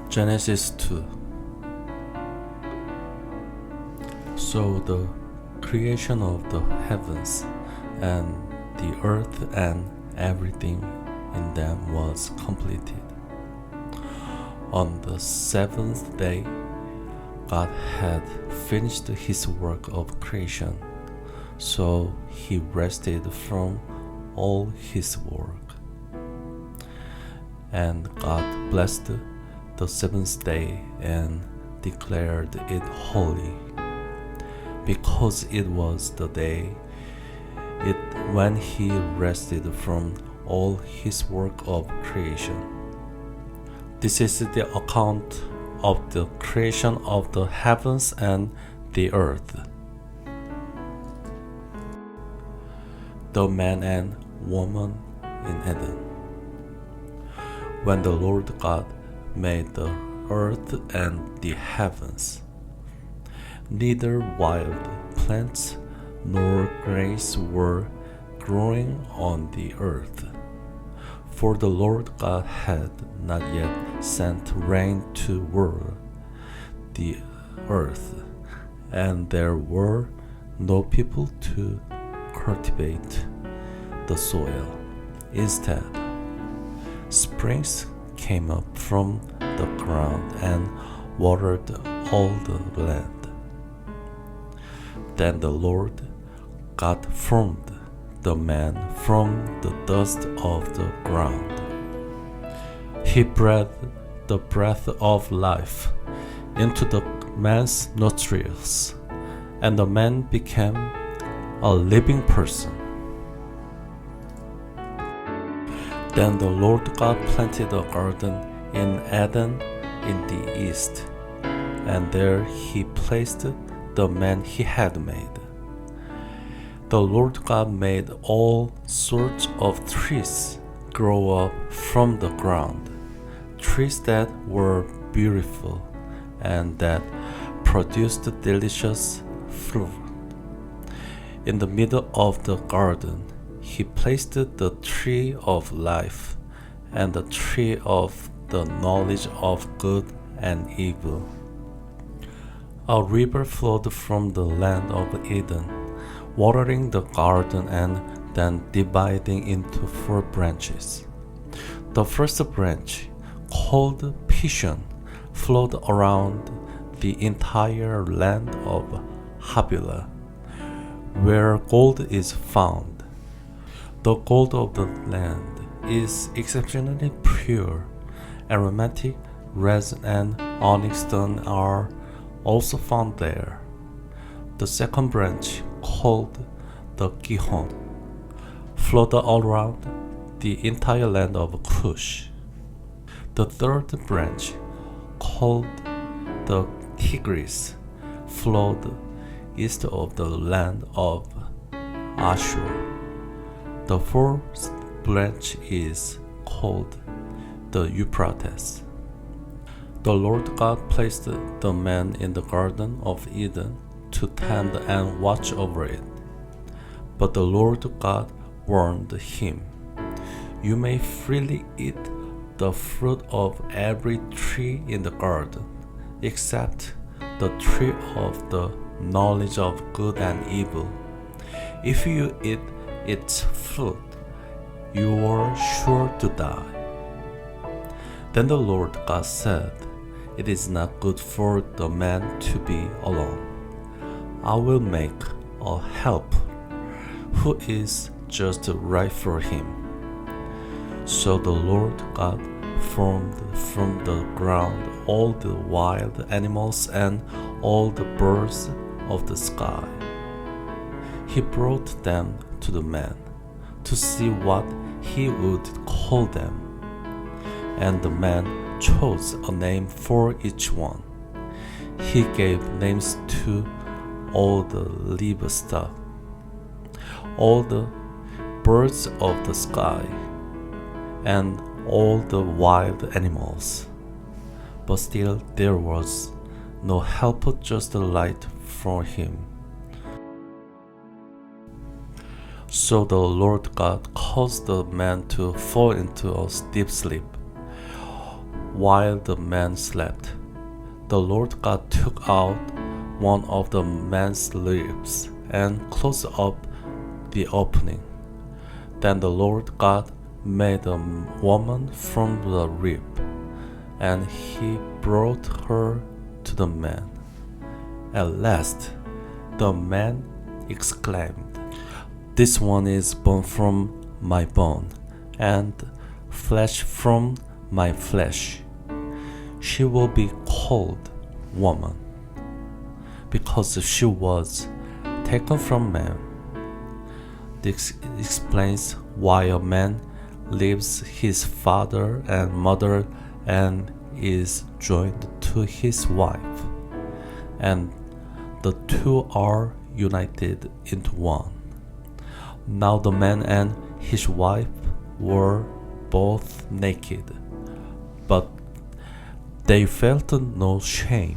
Genesis 2. So the creation of the heavens and the earth and everything in them was completed. On the seventh day, God had finished his work of creation, so he rested from all his work. And God blessed the seventh day and declared it holy, because it was the day when he rested from all his work of creation. This is the account of the creation of the heavens and the earth. The man and woman in Eden. When the Lord God made the earth and the heavens, neither wild plants nor grass were growing on the earth, for the Lord God had not yet sent rain to water the earth, and there were no people to cultivate the soil. Instead, springs came up from the ground and watered all the land. Then the Lord God formed the man from the dust of the ground. He breathed the breath of life into the man's nostrils, and the man became a living person. Then the Lord God planted a garden in Eden in the east, and there he placed the man he had made. The Lord God made all sorts of trees grow up from the ground, trees that were beautiful and that produced delicious fruit. In the middle of the garden, he placed the tree of life and the tree of the knowledge of good and evil. A river flowed from the land of Eden, watering the garden and then dividing into 4 branches. The first branch, called Pishon, flowed around the entire land of Havilah, where gold is found. The gold of the land is exceptionally pure. Aromatic resin and onyx stone are also found there. The second branch, called the Gihon, flowed all around the entire land of Cush. The third branch, called the Tigris, flowed east of the land of Ashur. The fourth branch is called the Euphrates. The Lord God placed the man in the Garden of Eden to tend and watch over it. But the Lord God warned him, "You may freely eat the fruit of every tree in the garden, except the tree of the knowledge of good and evil. If you eat its fruit, you are sure to die." Then the Lord God said, "It is not good for the man to be alone. I will make a helper who is just right for him." So the Lord God formed from the ground all the wild animals and all the birds of the sky. He brought them to the man to see what he would call them. And the man chose a name for each one. He gave names to all the livestock, all the birds of the sky, and all the wild animals. But still there was no helper just right for him. So the Lord God caused the man to fall into a deep sleep. while the man slept, the Lord God took out one of the man's ribs and closed up the opening. Then the Lord God made a woman from the rib, and he brought her to the man. At last, the man exclaimed, "This one is bone from my bone, and flesh from my flesh. She will be called woman, because she was taken from man." This explains why a man leaves his father and mother and is joined to his wife, and the two are united into one. Now the man and his wife were both naked, but they felt no shame.